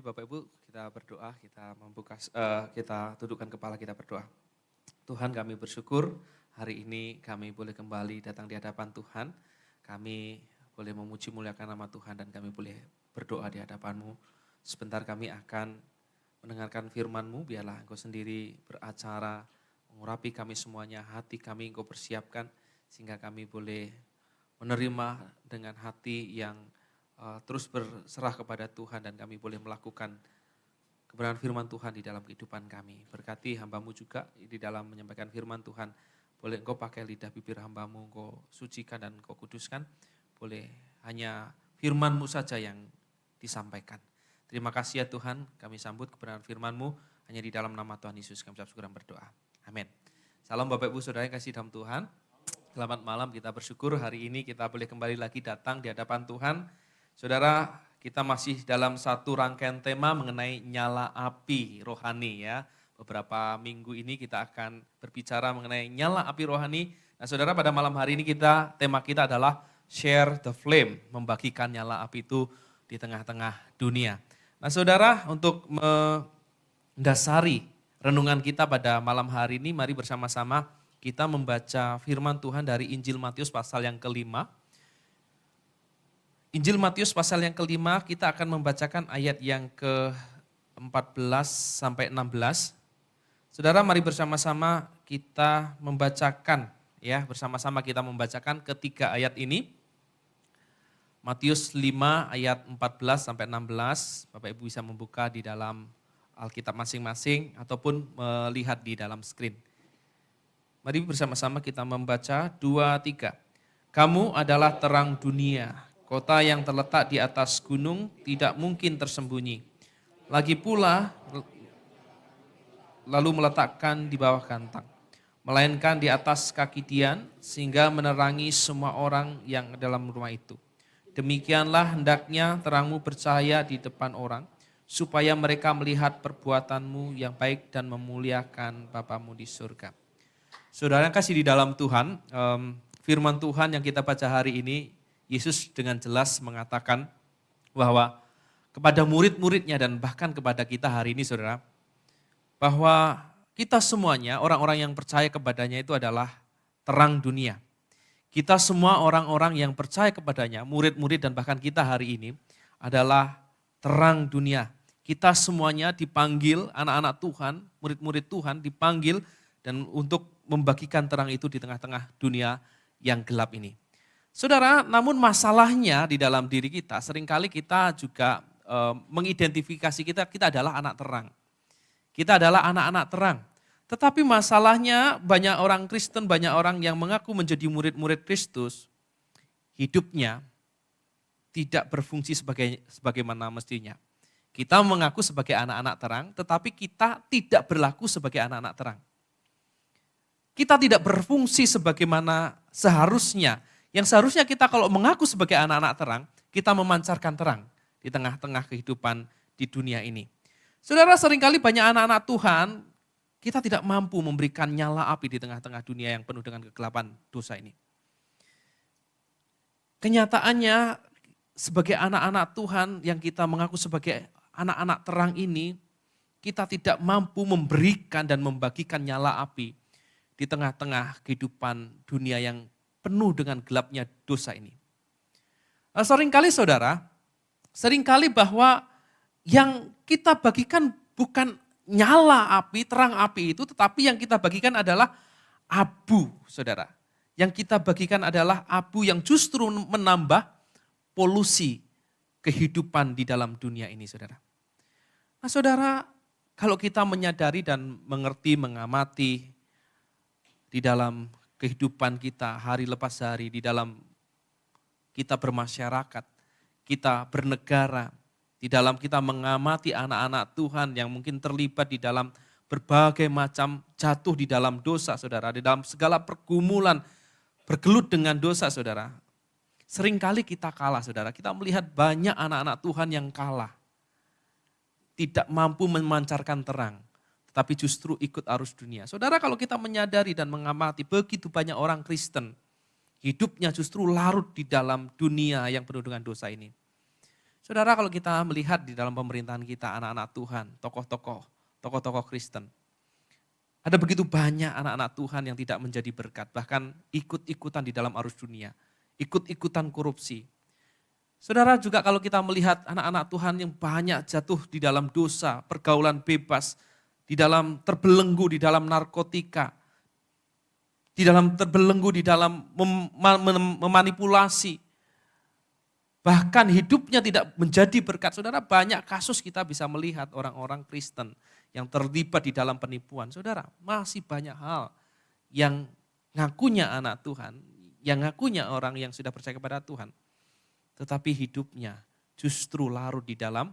Mari Bapak Ibu kita berdoa, kita tundukkan kepala kita berdoa. Tuhan, kami bersyukur hari ini kami boleh kembali datang di hadapan Tuhan. Kami boleh memuji muliakan nama Tuhan dan kami boleh berdoa di hadapan-Mu. Sebentar kami akan mendengarkan firman-Mu, biarlah Engkau sendiri beracara, mengurapi kami semuanya, hati kami Engkau persiapkan sehingga kami boleh menerima dengan hati yang terus berserah kepada Tuhan dan kami boleh melakukan kebenaran firman Tuhan di dalam kehidupan kami. Berkati hamba-Mu juga di dalam menyampaikan firman Tuhan. Boleh Engkau pakai lidah bibir hamba-Mu, Engkau sucikan dan Engkau kuduskan. Boleh hanya firman-Mu saja yang disampaikan. Terima kasih ya Tuhan, kami sambut kebenaran firman-Mu hanya di dalam nama Tuhan Yesus kami ucap syukur dan berdoa. Amin. Salam Bapak Ibu Saudara yang kasih dalam Tuhan. Selamat malam, kita bersyukur hari ini kita boleh kembali lagi datang di hadapan Tuhan. Saudara, kita masih dalam satu rangkaian tema mengenai nyala api rohani ya. Beberapa minggu ini kita akan berbicara mengenai nyala api rohani. Nah saudara, pada malam hari ini tema kita adalah share the flame, membagikan nyala api itu di tengah-tengah dunia. Nah saudara, untuk mendasari renungan kita pada malam hari ini, mari bersama-sama kita membaca firman Tuhan dari Injil Matius pasal yang kelima. Injil Matius pasal yang kelima, kita akan membacakan ayat yang ke-14 sampai 16. Saudara, mari bersama-sama kita membacakan ya, bersama-sama kita membacakan ketiga ayat ini. Matius 5 ayat 14 sampai 16. Bapak Ibu bisa membuka di dalam Alkitab masing-masing ataupun melihat di dalam screen. Mari bersama-sama kita membaca 2, 3. Kamu adalah terang dunia. Kota yang terletak di atas gunung tidak mungkin tersembunyi. Lagi pula lalu meletakkan di bawah kantang. Melainkan di atas kaki tiang sehingga menerangi semua orang yang dalam rumah itu. Demikianlah hendaknya terangmu bercahaya di depan orang, supaya mereka melihat perbuatanmu yang baik dan memuliakan Bapamu di surga. Saudara yang kasih di dalam Tuhan, firman Tuhan yang kita baca hari ini, Yesus dengan jelas mengatakan bahwa kepada murid-muridnya dan bahkan kepada kita hari ini saudara, bahwa kita semuanya orang-orang yang percaya kepadanya itu adalah terang dunia. Kita semua orang-orang yang percaya kepadanya, murid-murid dan bahkan kita hari ini adalah terang dunia. Kita semuanya dipanggil, anak-anak Tuhan, murid-murid Tuhan dipanggil dan untuk membagikan terang itu di tengah-tengah dunia yang gelap ini. Saudara, namun masalahnya di dalam diri kita, seringkali kita juga mengidentifikasi kita adalah anak terang. Kita adalah anak-anak terang. Tetapi masalahnya banyak orang Kristen, banyak orang yang mengaku menjadi murid-murid Kristus, hidupnya tidak berfungsi sebagaimana mestinya. Kita mengaku sebagai anak-anak terang, tetapi kita tidak berlaku sebagai anak-anak terang. Kita tidak berfungsi sebagaimana seharusnya. Yang seharusnya kita kalau mengaku sebagai anak-anak terang, kita memancarkan terang di tengah-tengah kehidupan di dunia ini. Saudara, seringkali banyak anak-anak Tuhan, kita tidak mampu memberikan nyala api di tengah-tengah dunia yang penuh dengan kegelapan dosa ini. Kenyataannya sebagai anak-anak Tuhan yang kita mengaku sebagai anak-anak terang ini, kita tidak mampu memberikan dan membagikan nyala api di tengah-tengah kehidupan dunia yang penuh dengan gelapnya dosa ini. Seringkali saudara, seringkali bahwa yang kita bagikan bukan nyala api, terang api itu, tetapi yang kita bagikan adalah abu, saudara. Yang kita bagikan adalah abu yang justru menambah polusi kehidupan di dalam dunia ini, saudara. Nah saudara, kalau kita menyadari dan mengerti, mengamati di dalam kehidupan kita hari lepas hari, di dalam kita bermasyarakat, kita bernegara, di dalam kita mengamati anak-anak Tuhan yang mungkin terlibat di dalam berbagai macam jatuh di dalam dosa saudara, di dalam segala pergumulan, bergelut dengan dosa saudara. Seringkali kita kalah saudara, kita melihat banyak anak-anak Tuhan yang kalah. Tidak mampu memancarkan terang. Tapi justru ikut arus dunia. Saudara, kalau kita menyadari dan mengamati begitu banyak orang Kristen, hidupnya justru larut di dalam dunia yang penuh dengan dosa ini. Saudara, kalau kita melihat di dalam pemerintahan kita, anak-anak Tuhan, tokoh-tokoh Kristen, ada begitu banyak anak-anak Tuhan yang tidak menjadi berkat, bahkan ikut-ikutan di dalam arus dunia, ikut-ikutan korupsi. Saudara, juga kalau kita melihat anak-anak Tuhan yang banyak jatuh di dalam dosa, pergaulan bebas, di dalam terbelenggu, di dalam narkotika, di dalam terbelenggu, di dalam memanipulasi, bahkan hidupnya tidak menjadi berkat. Saudara, banyak kasus kita bisa melihat orang-orang Kristen yang terlibat di dalam penipuan. Saudara, masih banyak hal yang ngakunya anak Tuhan, yang ngakunya orang yang sudah percaya kepada Tuhan, tetapi hidupnya justru larut di dalam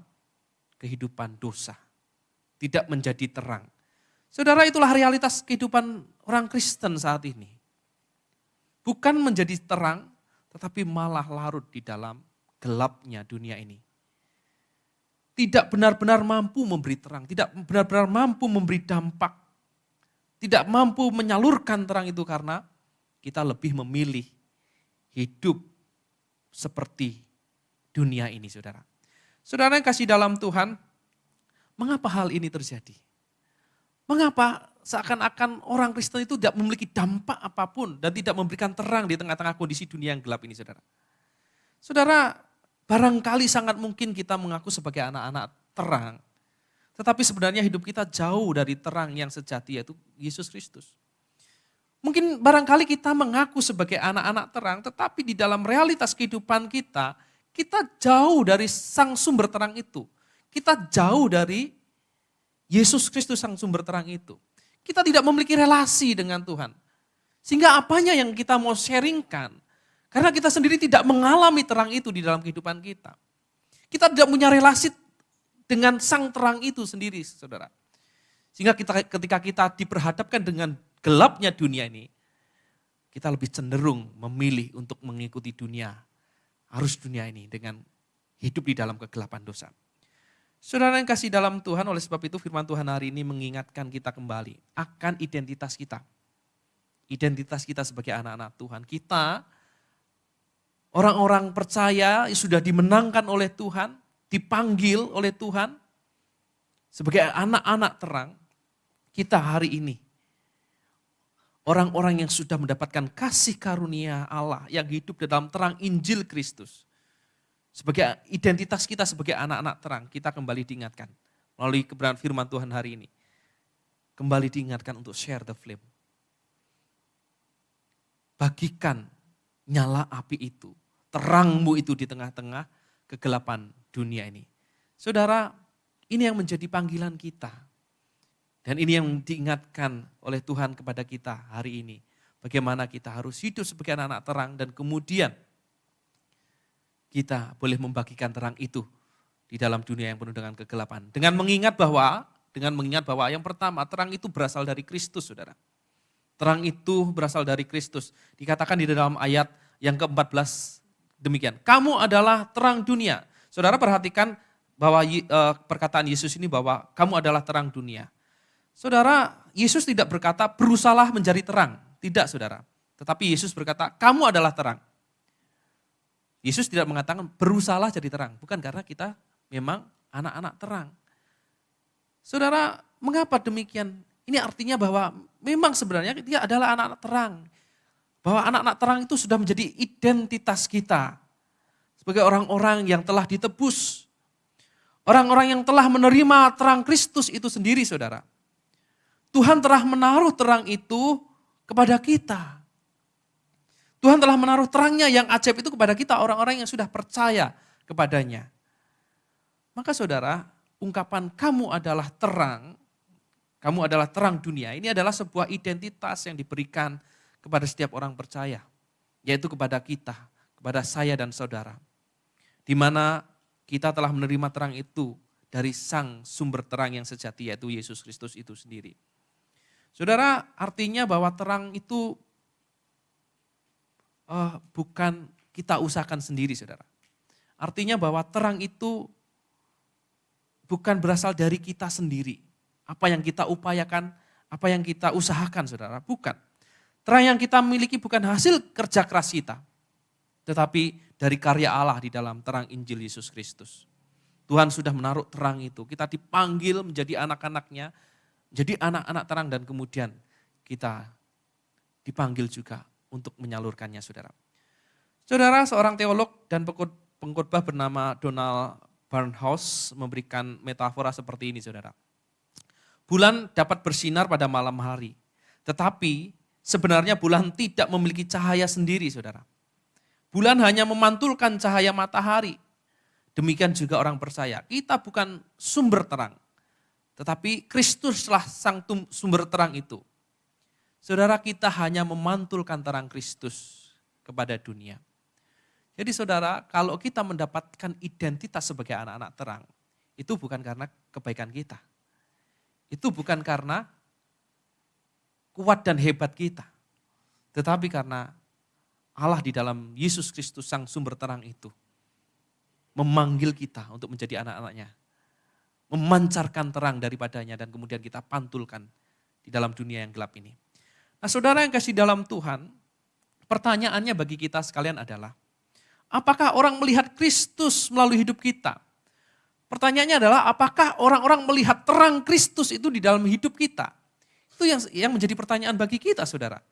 kehidupan dosa. Tidak menjadi terang. Saudara, itulah realitas kehidupan orang Kristen saat ini. Bukan menjadi terang, tetapi malah larut di dalam gelapnya dunia ini. Tidak benar-benar mampu memberi terang, tidak benar-benar mampu memberi dampak, tidak mampu menyalurkan terang itu karena kita lebih memilih hidup seperti dunia ini, saudara. Saudara yang kasih dalam Tuhan, mengapa hal ini terjadi? Mengapa seakan-akan orang Kristen itu tidak memiliki dampak apapun dan tidak memberikan terang di tengah-tengah kondisi dunia yang gelap ini, saudara? Saudara, barangkali sangat mungkin kita mengaku sebagai anak-anak terang, tetapi sebenarnya hidup kita jauh dari terang yang sejati, yaitu Yesus Kristus. Mungkin barangkali kita mengaku sebagai anak-anak terang, tetapi di dalam realitas kehidupan kita, kita jauh dari sang sumber terang itu. Kita jauh dari Yesus Kristus sang sumber terang itu. Kita tidak memiliki relasi dengan Tuhan. Sehingga apanya yang kita mau sharingkan, karena kita sendiri tidak mengalami terang itu di dalam kehidupan kita. Kita tidak punya relasi dengan sang terang itu sendiri, saudara. Sehingga ketika kita diperhadapkan dengan gelapnya dunia ini, kita lebih cenderung memilih untuk mengikuti dunia, arus dunia ini dengan hidup di dalam kegelapan dosa. Saudara yang kasih dalam Tuhan, oleh sebab itu firman Tuhan hari ini mengingatkan kita kembali akan identitas kita. Identitas kita sebagai anak-anak Tuhan. Kita orang-orang percaya sudah dimenangkan oleh Tuhan, dipanggil oleh Tuhan sebagai anak-anak terang. Kita hari ini orang-orang yang sudah mendapatkan kasih karunia Allah yang hidup dalam terang Injil Kristus. Sebagai identitas kita sebagai anak-anak terang, kita kembali diingatkan melalui kebenaran firman Tuhan hari ini. Kembali diingatkan untuk share the flame. Bagikan nyala api itu, terangmu itu di tengah-tengah kegelapan dunia ini. Saudara, ini yang menjadi panggilan kita. Dan ini yang diingatkan oleh Tuhan kepada kita hari ini. Bagaimana kita harus hidup sebagai anak-anak terang dan kemudian kita boleh membagikan terang itu di dalam dunia yang penuh dengan kegelapan. Dengan mengingat bahwa yang pertama, terang itu berasal dari Kristus, saudara. Terang itu berasal dari Kristus. Dikatakan di dalam ayat yang ke-14 demikian. Kamu adalah terang dunia. Saudara perhatikan bahwa perkataan Yesus ini bahwa kamu adalah terang dunia. Saudara, Yesus tidak berkata berusahalah menjadi terang. Tidak, saudara. Tetapi Yesus berkata kamu adalah terang. Yesus tidak mengatakan berusahalah jadi terang. Bukan, karena kita memang anak-anak terang. Saudara, mengapa demikian? Ini artinya bahwa memang sebenarnya dia adalah anak-anak terang. Bahwa anak-anak terang itu sudah menjadi identitas kita. Sebagai orang-orang yang telah ditebus. Orang-orang yang telah menerima terang Kristus itu sendiri, saudara. Tuhan telah menaruh terang itu kepada kita. Tuhan telah menaruh terangnya yang ajaib itu kepada kita, orang-orang yang sudah percaya kepadanya. Maka saudara, ungkapan kamu adalah terang dunia, ini adalah sebuah identitas yang diberikan kepada setiap orang percaya. Yaitu kepada kita, kepada saya dan saudara. Di mana kita telah menerima terang itu dari sang sumber terang yang sejati, yaitu Yesus Kristus itu sendiri. Saudara, artinya bahwa terang itu bukan kita usahakan sendiri, saudara. Artinya bahwa terang itu bukan berasal dari kita sendiri. Apa yang kita upayakan, apa yang kita usahakan, saudara. Bukan. Terang yang kita miliki bukan hasil kerja keras kita. Tetapi dari karya Allah di dalam terang Injil Yesus Kristus. Tuhan sudah menaruh terang itu. Kita dipanggil menjadi anak-anaknya, jadi anak-anak terang dan kemudian kita dipanggil juga untuk menyalurkannya, saudara. Saudara, seorang teolog dan pengkhotbah bernama Donald Barnhouse memberikan metafora seperti ini, saudara. Bulan dapat bersinar pada malam hari, tetapi sebenarnya bulan tidak memiliki cahaya sendiri, saudara. Bulan hanya memantulkan cahaya matahari. Demikian juga orang percaya, kita bukan sumber terang, tetapi Kristuslah sang sumber terang itu. Saudara, kita hanya memantulkan terang Kristus kepada dunia. Jadi saudara, kalau kita mendapatkan identitas sebagai anak-anak terang, itu bukan karena kebaikan kita. Itu bukan karena kuat dan hebat kita. Tetapi karena Allah di dalam Yesus Kristus sang sumber terang itu memanggil kita untuk menjadi anak-anaknya. Memancarkan terang daripadanya dan kemudian kita pantulkan di dalam dunia yang gelap ini. Nah saudara yang kasih dalam Tuhan, pertanyaannya bagi kita sekalian adalah, apakah orang melihat Kristus melalui hidup kita? Pertanyaannya adalah, apakah orang-orang melihat terang Kristus itu di dalam hidup kita? Itu yang menjadi pertanyaan bagi kita, saudara.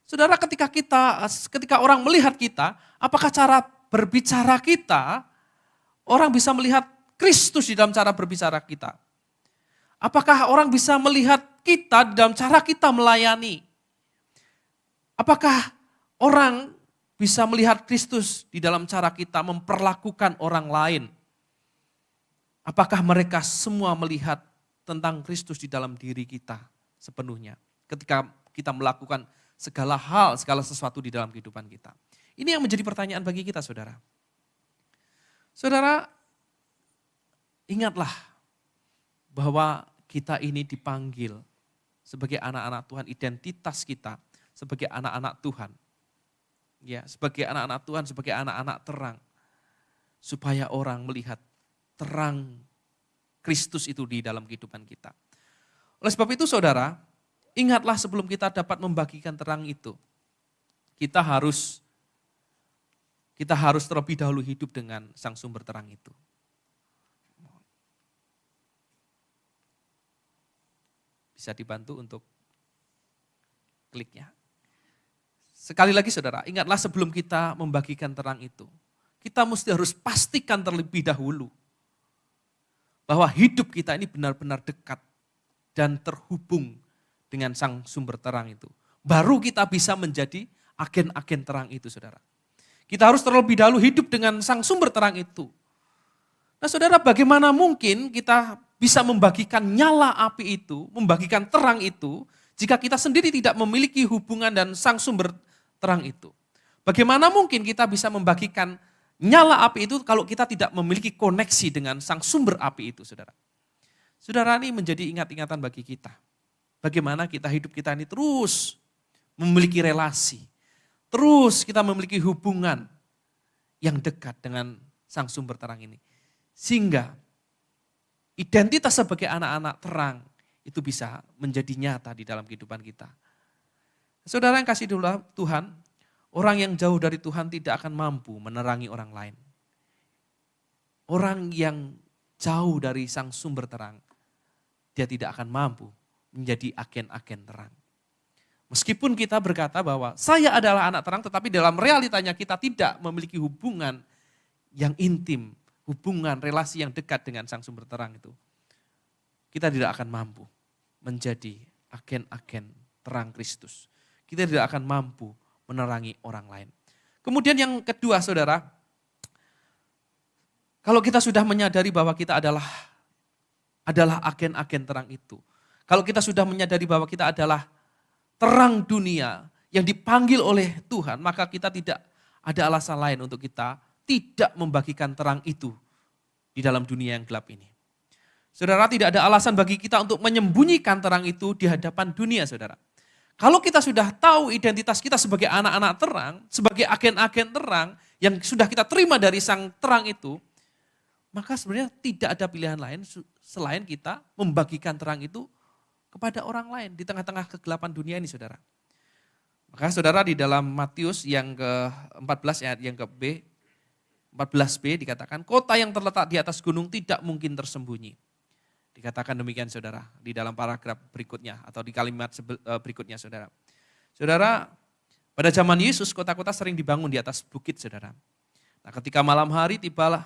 Saudara, ketika orang melihat kita, apakah cara berbicara kita, orang bisa melihat Kristus di dalam cara berbicara kita? Apakah orang bisa melihat kita di dalam cara kita melayani? Apakah orang bisa melihat Kristus di dalam cara kita memperlakukan orang lain? Apakah mereka semua melihat tentang Kristus di dalam diri kita sepenuhnya? Ketika kita melakukan segala hal, segala sesuatu di dalam kehidupan kita. Ini yang menjadi pertanyaan bagi kita, saudara. Saudara, ingatlah bahwa kita ini dipanggil sebagai anak-anak Tuhan, identitas kita sebagai anak-anak Tuhan. Ya, sebagai anak-anak Tuhan, sebagai anak-anak terang. Supaya orang melihat terang Kristus itu di dalam kehidupan kita. Oleh sebab itu saudara, ingatlah sebelum kita dapat membagikan terang itu, kita harus terlebih dahulu hidup dengan sang sumber terang itu. Bisa dibantu untuk kliknya. Sekali lagi saudara, ingatlah sebelum kita membagikan terang itu, kita harus pastikan terlebih dahulu bahwa hidup kita ini benar-benar dekat dan terhubung dengan sang sumber terang itu. Baru kita bisa menjadi agen-agen terang itu, saudara. Kita harus terlebih dahulu hidup dengan sang sumber terang itu. Nah saudara, bagaimana mungkin kita bisa membagikan nyala api itu, membagikan terang itu, jika kita sendiri tidak memiliki hubungan dan sang sumber terang itu? Bagaimana mungkin kita bisa membagikan nyala api itu kalau kita tidak memiliki koneksi dengan sang sumber api itu, saudara? Saudara, ini menjadi ingat-ingatan bagi kita. Bagaimana hidup kita ini terus memiliki relasi, terus kita memiliki hubungan yang dekat dengan sang sumber terang ini. Sehingga identitas sebagai anak-anak terang itu bisa menjadi nyata di dalam kehidupan kita. Saudara yang kasih dulu Tuhan, orang yang jauh dari Tuhan tidak akan mampu menerangi orang lain. Orang yang jauh dari sang sumber terang, dia tidak akan mampu menjadi agen-agen terang. Meskipun kita berkata bahwa saya adalah anak terang, tetapi dalam realitanya kita tidak memiliki hubungan yang intim, hubungan relasi yang dekat dengan sang sumber terang itu. Kita tidak akan mampu menjadi agen-agen terang Kristus. Kita tidak akan mampu menerangi orang lain. Kemudian yang kedua saudara, kalau kita sudah menyadari bahwa kita adalah agen-agen terang itu. Kalau kita sudah menyadari bahwa kita adalah terang dunia yang dipanggil oleh Tuhan, maka kita tidak ada alasan lain untuk kita tidak membagikan terang itu di dalam dunia yang gelap ini. Saudara, tidak ada alasan bagi kita untuk menyembunyikan terang itu di hadapan dunia, saudara. Kalau kita sudah tahu identitas kita sebagai anak-anak terang, sebagai agen-agen terang yang sudah kita terima dari sang terang itu, maka sebenarnya tidak ada pilihan lain selain kita membagikan terang itu kepada orang lain di tengah-tengah kegelapan dunia ini, saudara. Maka saudara, di dalam Matius yang ke-14 ayat yang ke B, 14b dikatakan, kota yang terletak di atas gunung tidak mungkin tersembunyi. Dikatakan demikian saudara, di dalam paragraf berikutnya atau di kalimat berikutnya saudara. Saudara, pada zaman Yesus kota-kota sering dibangun di atas bukit saudara. Nah ketika malam hari tiba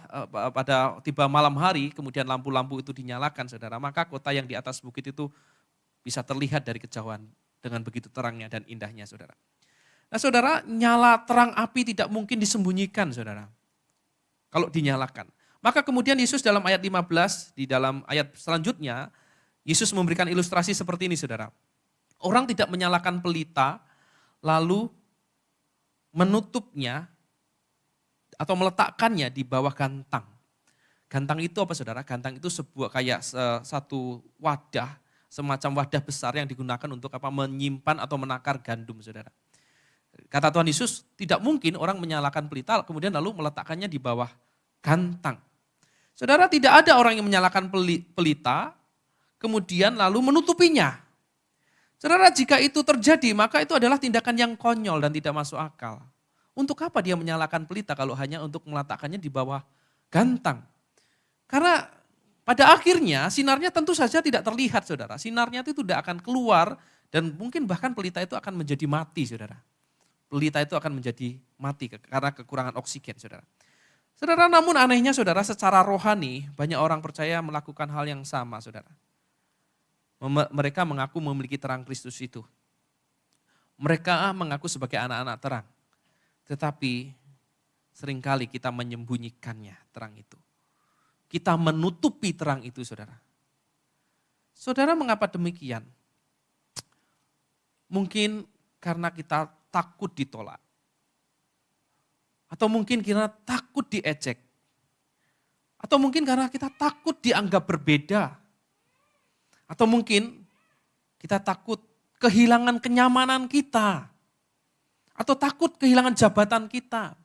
malam hari kemudian lampu-lampu itu dinyalakan saudara, maka kota yang di atas bukit itu bisa terlihat dari kejauhan dengan begitu terangnya dan indahnya saudara. Nah saudara, nyala terang api tidak mungkin disembunyikan saudara. Kalau dinyalakan. Maka kemudian Yesus dalam ayat 15, di dalam ayat selanjutnya, Yesus memberikan ilustrasi seperti ini saudara. Orang tidak menyalakan pelita, lalu menutupnya atau meletakkannya di bawah gantang. Gantang itu apa saudara? Gantang itu sebuah kayak satu wadah, semacam wadah besar yang digunakan untuk menyimpan atau menakar gandum saudara. Kata Tuhan Yesus, tidak mungkin orang menyalakan pelita kemudian lalu meletakkannya di bawah gantang. Saudara, tidak ada orang yang menyalakan pelita kemudian lalu menutupinya. Saudara, jika itu terjadi maka itu adalah tindakan yang konyol dan tidak masuk akal. Untuk apa dia menyalakan pelita kalau hanya untuk meletakkannya di bawah gantang? Karena pada akhirnya sinarnya tentu saja tidak terlihat saudara. Sinarnya itu tidak akan keluar dan mungkin bahkan pelita itu akan menjadi mati saudara. Pelita itu akan menjadi mati karena kekurangan oksigen saudara. Saudara, namun anehnya saudara, secara rohani banyak orang percaya melakukan hal yang sama saudara. Mereka mengaku memiliki terang Kristus itu. Mereka mengaku sebagai anak-anak terang. Tetapi seringkali kita menyembunyikannya terang itu. Kita menutupi terang itu saudara. Saudara, mengapa demikian? Mungkin karena kita takut ditolak. Atau mungkin karena takut diejek. Atau mungkin karena kita takut dianggap berbeda. Atau mungkin kita takut kehilangan kenyamanan kita. Atau takut kehilangan jabatan kita.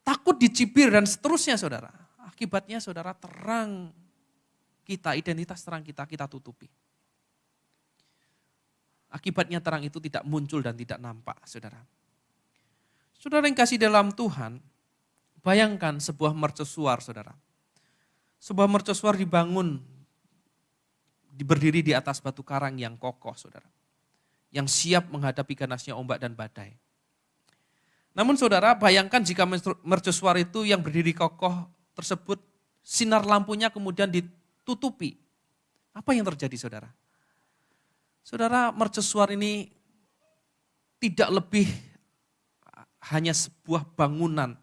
Takut dicibir dan seterusnya saudara. Akibatnya saudara, terang kita, identitas terang kita tutupi. Akibatnya terang itu tidak muncul dan tidak nampak, saudara. Saudara yang kasih dalam Tuhan, bayangkan sebuah mercusuar, saudara. Sebuah mercusuar berdiri di atas batu karang yang kokoh, saudara. Yang siap menghadapi ganasnya ombak dan badai. Namun saudara, bayangkan jika mercusuar itu yang berdiri kokoh tersebut, sinar lampunya kemudian ditutupi. Apa yang terjadi, saudara? Saudara, mercusuar ini tidak lebih hanya sebuah bangunan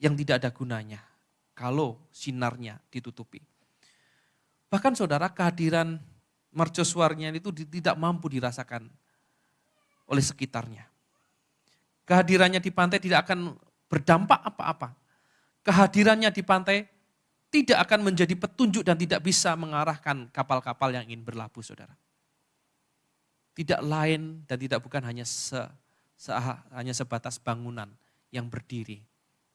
yang tidak ada gunanya kalau sinarnya ditutupi. Bahkan saudara, kehadiran mercusuarnya itu tidak mampu dirasakan oleh sekitarnya. Kehadirannya di pantai tidak akan berdampak apa-apa. Kehadirannya di pantai tidak akan menjadi petunjuk dan tidak bisa mengarahkan kapal-kapal yang ingin berlabuh, saudara. Tidak lain dan tidak bukan hanya sebatas bangunan yang berdiri,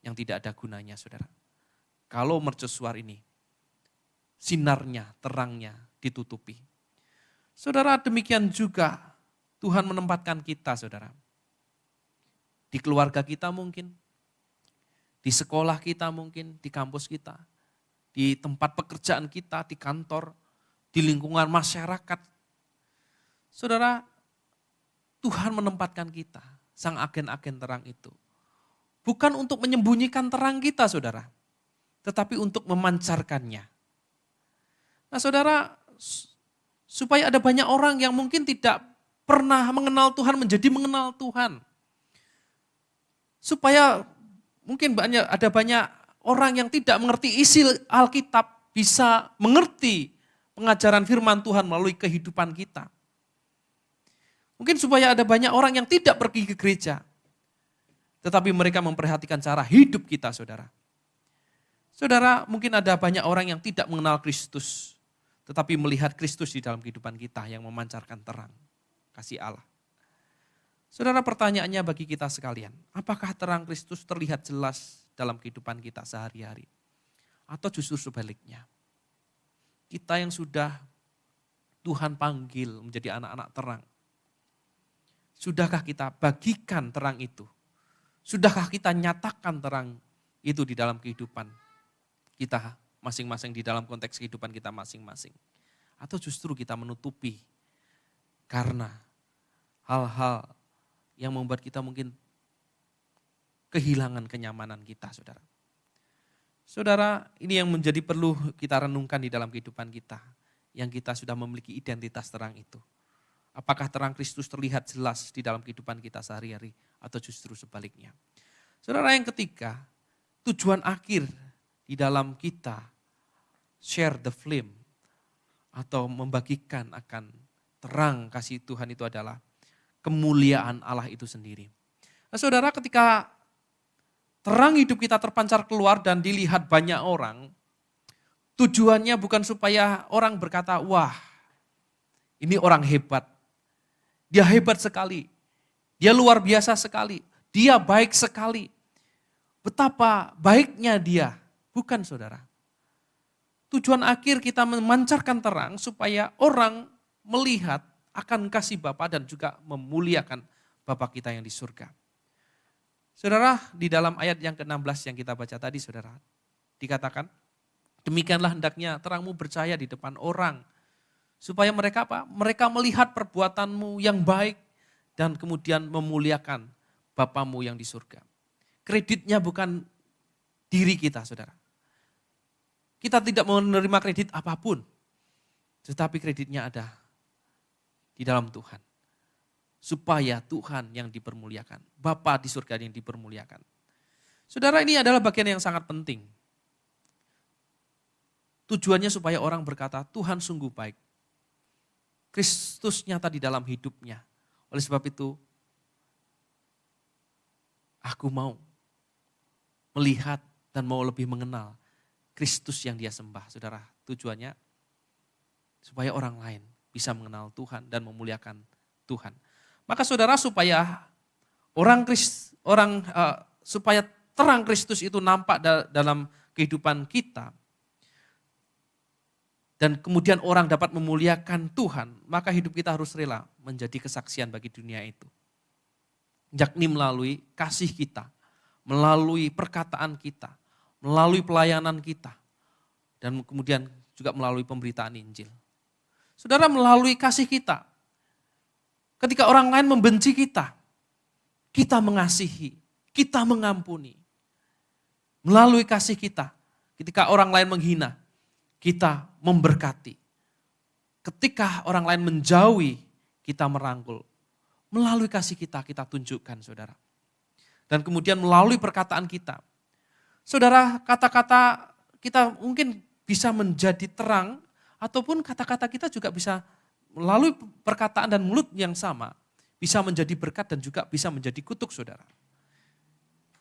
yang tidak ada gunanya, saudara. Kalau mercusuar ini, sinarnya, terangnya ditutupi. Saudara, demikian juga Tuhan menempatkan kita, saudara. Di keluarga kita mungkin, di sekolah kita mungkin, di kampus kita, di tempat pekerjaan kita, di kantor, di lingkungan masyarakat. Saudara, Tuhan menempatkan kita, sang agen-agen terang itu. Bukan untuk menyembunyikan terang kita, saudara. Tetapi untuk memancarkannya. Nah saudara, supaya ada banyak orang yang mungkin tidak pernah mengenal Tuhan menjadi mengenal Tuhan. Supaya mungkin ada banyak orang yang tidak mengerti isi Alkitab bisa mengerti pengajaran firman Tuhan melalui kehidupan kita. Mungkin supaya ada banyak orang yang tidak pergi ke gereja. Tetapi mereka memperhatikan cara hidup kita, saudara. Saudara, mungkin ada banyak orang yang tidak mengenal Kristus. Tetapi melihat Kristus di dalam kehidupan kita yang memancarkan terang. Kasih Allah. Saudara, pertanyaannya bagi kita sekalian. Apakah terang Kristus terlihat jelas dalam kehidupan kita sehari-hari? Atau justru sebaliknya? Kita yang sudah Tuhan panggil menjadi anak-anak terang. Sudahkah kita bagikan terang itu Sudahkah kita nyatakan terang itu di dalam kehidupan kita masing-masing, di dalam konteks kehidupan kita masing-masing? Atau justru kita menutupi karena hal-hal yang membuat kita mungkin kehilangan kenyamanan kita, saudara. Saudara, ini yang menjadi perlu kita renungkan di dalam kehidupan kita, yang kita sudah memiliki identitas terang itu. Apakah terang Kristus terlihat jelas di dalam kehidupan kita sehari-hari atau justru sebaliknya? Saudara, yang ketiga, tujuan akhir di dalam kita share the flame atau membagikan akan terang kasih Tuhan itu adalah kemuliaan Allah itu sendiri. Nah, saudara, ketika terang hidup kita terpancar keluar dan dilihat banyak orang, tujuannya bukan supaya orang berkata, wah ini orang hebat, dia hebat sekali, dia luar biasa sekali, dia baik sekali. Betapa baiknya dia. Bukan, saudara. Tujuan akhir kita memancarkan terang supaya orang melihat akan kasih Bapa dan juga memuliakan Bapa kita yang di surga. Saudara, di dalam ayat yang ke-16 yang kita baca tadi, saudara, dikatakan, demikianlah hendaknya terangmu bercahaya di depan orang. Supaya mereka apa? Mereka melihat perbuatanmu yang baik dan kemudian memuliakan Bapamu yang di surga. Kreditnya bukan diri kita, saudara. Kita tidak menerima kredit apapun, tetapi kreditnya ada di dalam Tuhan. Supaya Tuhan yang dipermuliakan, Bapa di surga yang dipermuliakan. Saudara, ini adalah bagian yang sangat penting. Tujuannya supaya orang berkata, Tuhan sungguh baik. Kristus nyata di dalam hidupnya. Oleh sebab itu, aku mau melihat dan mau lebih mengenal Kristus yang dia sembah. Saudara, tujuannya supaya orang lain bisa mengenal Tuhan dan memuliakan Tuhan. Maka saudara, supaya supaya terang Kristus itu nampak dalam kehidupan kita dan kemudian orang dapat memuliakan Tuhan, maka hidup kita harus rela menjadi kesaksian bagi dunia itu. Yakni melalui kasih kita, melalui perkataan kita, melalui pelayanan kita, dan kemudian juga melalui pemberitaan Injil. Saudara, melalui kasih kita, ketika orang lain membenci kita, kita mengasihi, kita mengampuni. Melalui kasih kita, ketika orang lain menghina, kita memberkati. Ketika orang lain menjauhi, kita merangkul. Melalui kasih kita, kita tunjukkan, saudara. Dan kemudian melalui perkataan kita. Saudara, kata-kata kita mungkin bisa menjadi terang, ataupun kata-kata kita juga bisa melalui perkataan dan mulut yang sama, bisa menjadi berkat dan juga bisa menjadi kutuk, saudara.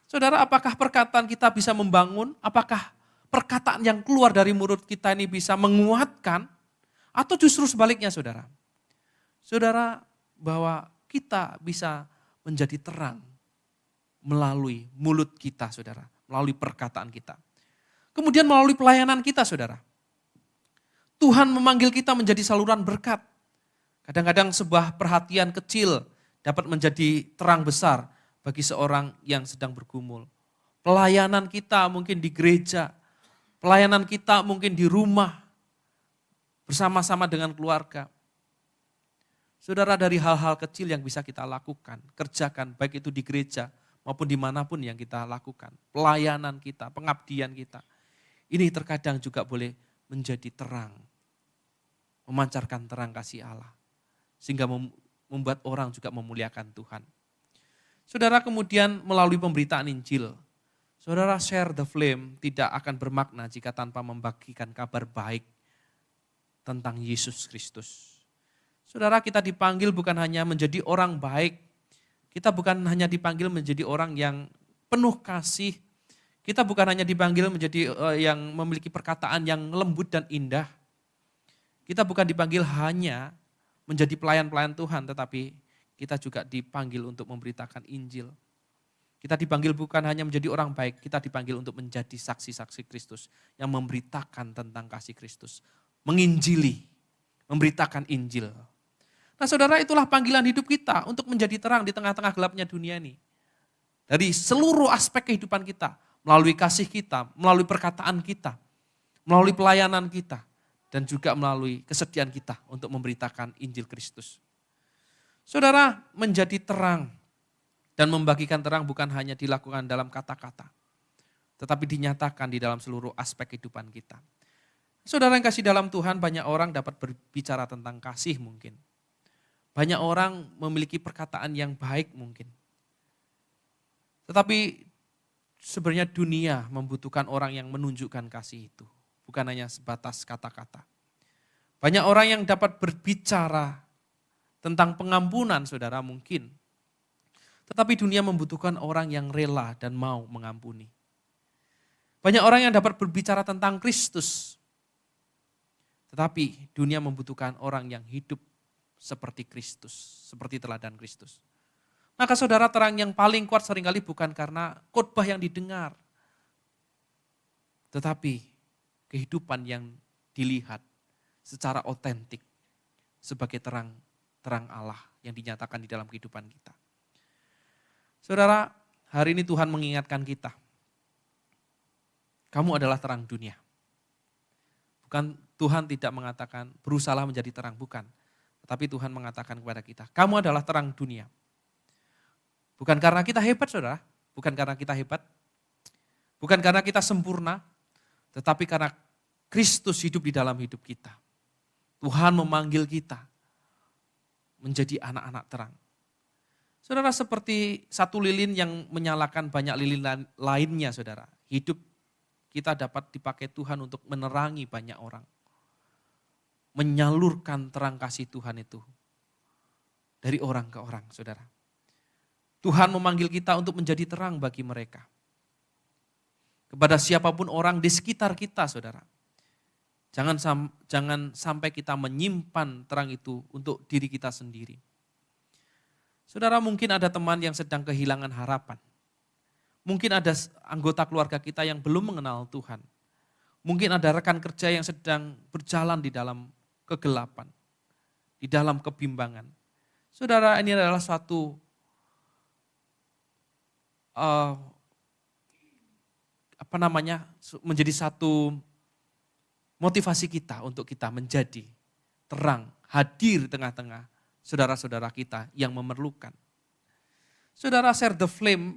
Saudara, apakah perkataan kita bisa membangun? Apakah perkataan yang keluar dari mulut kita ini bisa menguatkan? Atau justru sebaliknya, saudara? Saudara, bahwa kita bisa menjadi terang melalui mulut kita, saudara. Melalui perkataan kita. Kemudian melalui pelayanan kita, saudara. Tuhan memanggil kita menjadi saluran berkat. Kadang-kadang sebuah perhatian kecil dapat menjadi terang besar bagi seorang yang sedang bergumul. Pelayanan kita mungkin di gereja, pelayanan kita mungkin di rumah, bersama-sama dengan keluarga. Saudara, dari hal-hal kecil yang bisa kita lakukan, kerjakan, baik itu di gereja maupun dimanapun yang kita lakukan. Pelayanan kita, pengabdian kita. Ini terkadang juga boleh menjadi terang, memancarkan terang kasih Allah. Sehingga membuat orang juga memuliakan Tuhan. Saudara, kemudian melalui pemberitaan Injil, saudara, share the flame tidak akan bermakna jika tanpa membagikan kabar baik tentang Yesus Kristus. Saudara, kita dipanggil bukan hanya menjadi orang baik, kita bukan hanya dipanggil menjadi orang yang penuh kasih, kita bukan hanya dipanggil menjadi yang memiliki perkataan yang lembut dan indah, kita bukan dipanggil hanya menjadi pelayan-pelayan Tuhan, tetapi kita juga dipanggil untuk memberitakan Injil. Kita dipanggil bukan hanya menjadi orang baik, kita dipanggil untuk menjadi saksi-saksi Kristus yang memberitakan tentang kasih Kristus. Menginjili, memberitakan Injil. Nah, saudara, itulah panggilan hidup kita untuk menjadi terang di tengah-tengah gelapnya dunia ini. Dari seluruh aspek kehidupan kita, melalui kasih kita, melalui perkataan kita, melalui pelayanan kita, dan juga melalui kesediaan kita untuk memberitakan Injil Kristus. Saudara, menjadi terang dan membagikan terang bukan hanya dilakukan dalam kata-kata, tetapi dinyatakan di dalam seluruh aspek kehidupan kita. Saudara yang kasih dalam Tuhan, banyak orang dapat berbicara tentang kasih mungkin. Banyak orang memiliki perkataan yang baik mungkin. Tetapi sebenarnya dunia membutuhkan orang yang menunjukkan kasih itu. Bukan hanya sebatas kata-kata. Banyak orang yang dapat berbicara tentang pengampunan, saudara, mungkin. Tetapi dunia membutuhkan orang yang rela dan mau mengampuni. Banyak orang yang dapat berbicara tentang Kristus. Tetapi dunia membutuhkan orang yang hidup seperti Kristus, seperti teladan Kristus. Maka saudara, terang yang paling kuat seringkali bukan karena khotbah yang didengar. Tetapi kehidupan yang dilihat secara otentik sebagai terang Allah yang dinyatakan di dalam kehidupan kita. Saudara, hari ini Tuhan mengingatkan kita. Kamu adalah terang dunia. Bukan, Tuhan tidak mengatakan berusahalah menjadi terang, bukan. Tetapi Tuhan mengatakan kepada kita, kamu adalah terang dunia. Bukan karena kita hebat, saudara. Bukan karena kita hebat. Bukan karena kita sempurna. Tetapi karena Kristus hidup di dalam hidup kita. Tuhan memanggil kita menjadi anak-anak terang. Saudara, seperti satu lilin yang menyalakan banyak lilin lainnya, saudara. Hidup kita dapat dipakai Tuhan untuk menerangi banyak orang. Menyalurkan terang kasih Tuhan itu dari orang ke orang, saudara. Tuhan memanggil kita untuk menjadi terang bagi mereka. Kepada siapapun orang di sekitar kita, saudara. Jangan sampai kita menyimpan terang itu untuk diri kita sendiri. Saudara, mungkin ada teman yang sedang kehilangan harapan. Mungkin ada anggota keluarga kita yang belum mengenal Tuhan. Mungkin ada rekan kerja yang sedang berjalan di dalam kegelapan, di dalam kebimbangan. Saudara, ini adalah suatu menjadi satu motivasi kita untuk kita menjadi terang, hadir di tengah-tengah saudara-saudara kita yang memerlukan. Saudara, share the flame,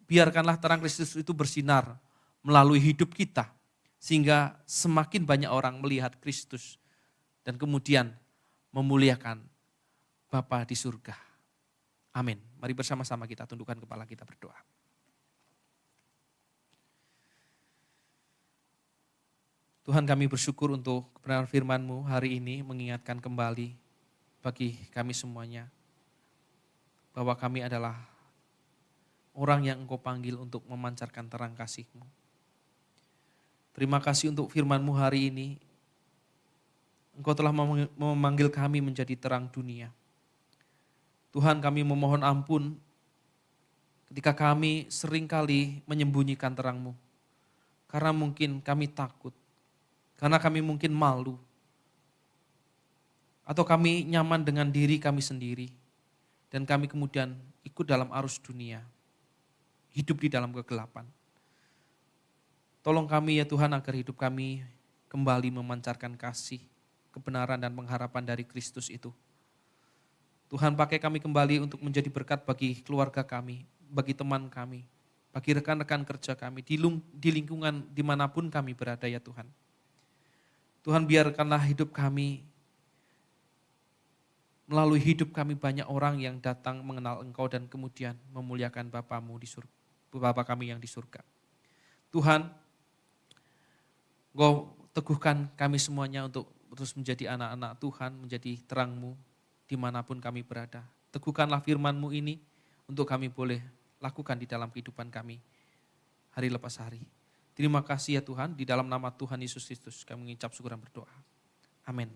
biarkanlah terang Kristus itu bersinar melalui hidup kita, sehingga semakin banyak orang melihat Kristus dan kemudian memuliakan Bapa di surga. Amin. Mari bersama-sama kita tundukkan kepala kita berdoa. Tuhan, kami bersyukur untuk kebenaran firman-Mu hari ini mengingatkan kembali bagi kami semuanya bahwa kami adalah orang yang Engkau panggil untuk memancarkan terang kasih-Mu. Terima kasih untuk firman-Mu hari ini. Engkau telah memanggil kami menjadi terang dunia. Tuhan, kami memohon ampun ketika kami seringkali menyembunyikan terang-Mu. Karena mungkin kami takut. Karena kami mungkin malu. Atau kami nyaman dengan diri kami sendiri. Dan kami kemudian ikut dalam arus dunia. Hidup di dalam kegelapan. Tolong kami ya Tuhan agar hidup kami kembali memancarkan kasih, kebenaran dan pengharapan dari Kristus itu. Tuhan, pakai kami kembali untuk menjadi berkat bagi keluarga kami, bagi teman kami, bagi rekan-rekan kerja kami, di lingkungan dimanapun kami berada ya Tuhan. Tuhan, biarkanlah hidup kami, melalui hidup kami banyak orang yang datang mengenal Engkau dan kemudian memuliakan Bapamu di surga, Bapa kami yang di surga. Tuhan, Engkau teguhkan kami semuanya untuk terus menjadi anak-anak Tuhan, menjadi terang-Mu dimanapun kami berada. Teguhkanlah firman-Mu ini untuk kami boleh lakukan di dalam kehidupan kami hari lepas hari. Terima kasih ya Tuhan, di dalam nama Tuhan Yesus Kristus kami mengucap syukur dan berdoa. Amin.